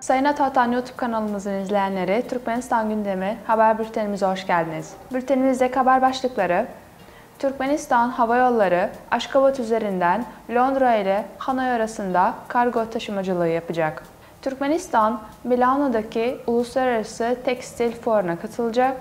Sayın Atatan YouTube kanalımızın izleyenleri, Türkmenistan gündemi haber bültenimize hoş geldiniz. Bültenimizdeki haber başlıkları: Türkmenistan Hava Yolları, Aşgabat üzerinden Londra ile Hanoi arasında kargo taşımacılığı yapacak. Türkmenistan, Milano'daki Uluslararası Tekstil Fuarı'na katılacak.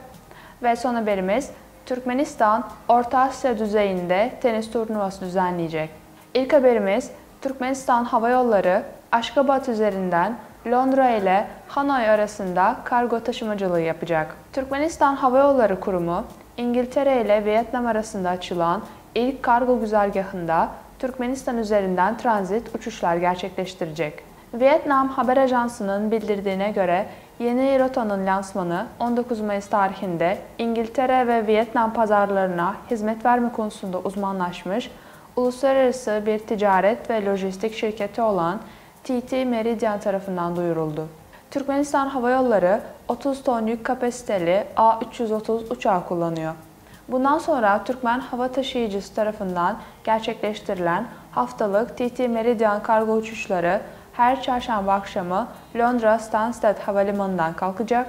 Ve son haberimiz, Türkmenistan, Orta Asya düzeyinde tenis turnuvası düzenleyecek. İlk haberimiz, Türkmenistan Hava Yolları, Aşgabat üzerinden Londra ile Hanoi arasında kargo taşımacılığı yapacak. Türkmenistan Hava Yolları Kurumu, İngiltere ile Vietnam arasında açılan ilk kargo güzergahında Türkmenistan üzerinden transit uçuşlar gerçekleştirecek. Vietnam Haber Ajansı'nın bildirdiğine göre yeni rotanın lansmanı 19 Mayıs tarihinde İngiltere ve Vietnam pazarlarına hizmet verme konusunda uzmanlaşmış uluslararası bir ticaret ve lojistik şirketi olan TT Meridian tarafından duyuruldu. Türkmenistan Hava Yolları 30 ton yük kapasiteli A330 uçağı kullanıyor. Bundan sonra Türkmen Hava Taşıyıcısı tarafından gerçekleştirilen haftalık TT Meridian kargo uçuşları her çarşamba akşamı Londra Stansted Havalimanı'ndan kalkacak.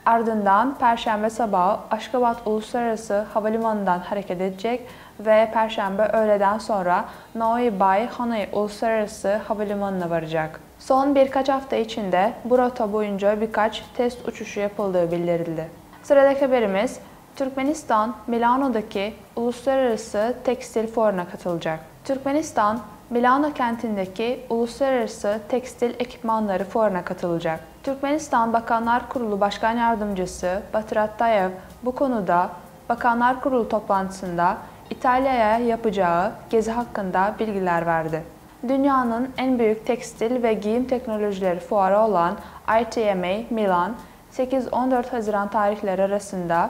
Ardından Perşembe sabahı Aşgabat Uluslararası Havalimanı'ndan hareket edecek ve Perşembe öğleden sonra Noi Bai Hanoi Uluslararası Havalimanı'na varacak. Son birkaç hafta içinde bu rota boyunca birkaç test uçuşu yapıldığı bildirildi. Sıradaki haberimiz, Türkmenistan, Milano'daki Uluslararası Tekstil Fuarı'na katılacak. Türkmenistan, Milano kentindeki Uluslararası Tekstil Ekipmanları Fuarı'na katılacak. Türkmenistan Bakanlar Kurulu Başkan Yardımcısı Batır Atayev bu konuda Bakanlar Kurulu toplantısında İtalya'ya yapacağı gezi hakkında bilgiler verdi. Dünyanın en büyük tekstil ve giyim teknolojileri fuarı olan ITMA Milan, 8-14 Haziran tarihleri arasında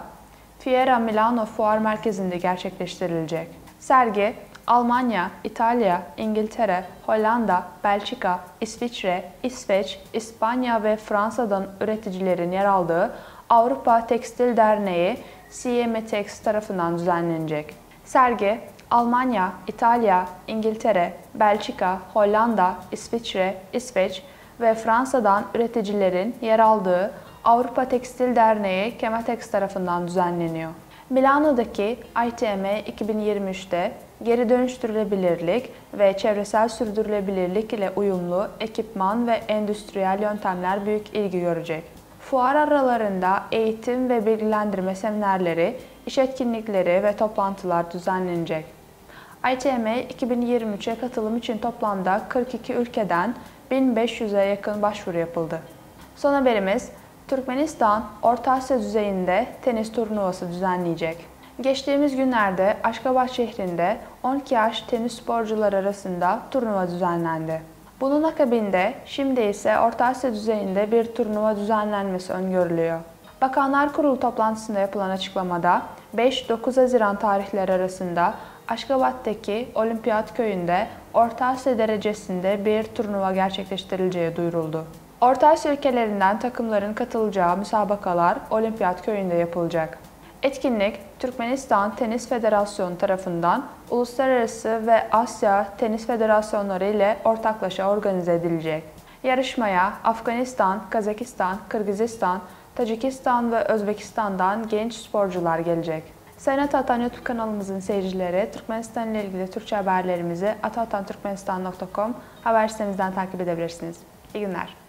Fiera Milano Fuar Merkezi'nde gerçekleştirilecek. Sergi, Almanya, İtalya, İngiltere, Hollanda, Belçika, İsviçre, İsveç, İspanya ve Fransa'dan üreticilerin yer aldığı Avrupa Tekstil Derneği CMTEX tarafından düzenlenecek. Sergi, Almanya, İtalya, İngiltere, Belçika, Hollanda, İsviçre, İsveç ve Fransa'dan üreticilerin yer aldığı Avrupa Tekstil Derneği CMTEX tarafından düzenleniyor. Milano'daki ITMA 2023'te geri dönüştürülebilirlik ve çevresel sürdürülebilirlik ile uyumlu ekipman ve endüstriyel yöntemler büyük ilgi görecek. Fuar aralarında eğitim ve bilgilendirme seminerleri, iş etkinlikleri ve toplantılar düzenlenecek. ITMA 2023'e katılım için toplamda 42 ülkeden 1500'e yakın başvuru yapıldı. Son haberimiz, Türkmenistan, Orta Asya düzeyinde tenis turnuvası düzenleyecek. Geçtiğimiz günlerde Aşgabat şehrinde 12 yaş tenis sporcuları arasında turnuva düzenlendi. Bunun akabinde şimdi ise Orta Asya düzeyinde bir turnuva düzenlenmesi öngörülüyor. Bakanlar Kurulu toplantısında yapılan açıklamada 5-9 Haziran tarihleri arasında Aşgabat'taki Olimpiyat Köyü'nde Orta Asya derecesinde bir turnuva gerçekleştirileceği duyuruldu. Orta Asya ülkelerinden takımların katılacağı müsabakalar Olimpiyat Köyü'nde yapılacak. Etkinlik, Türkmenistan Tenis Federasyonu tarafından Uluslararası ve Asya Tenis Federasyonları ile ortaklaşa organize edilecek. Yarışmaya Afganistan, Kazakistan, Kırgızistan, Tacikistan ve Özbekistan'dan genç sporcular gelecek. Sayın Atatan YouTube kanalımızın seyircileri, Türkmenistan ile ilgili Türkçe haberlerimizi atatanturkmenistan.com haber sitemizden takip edebilirsiniz. İyi günler.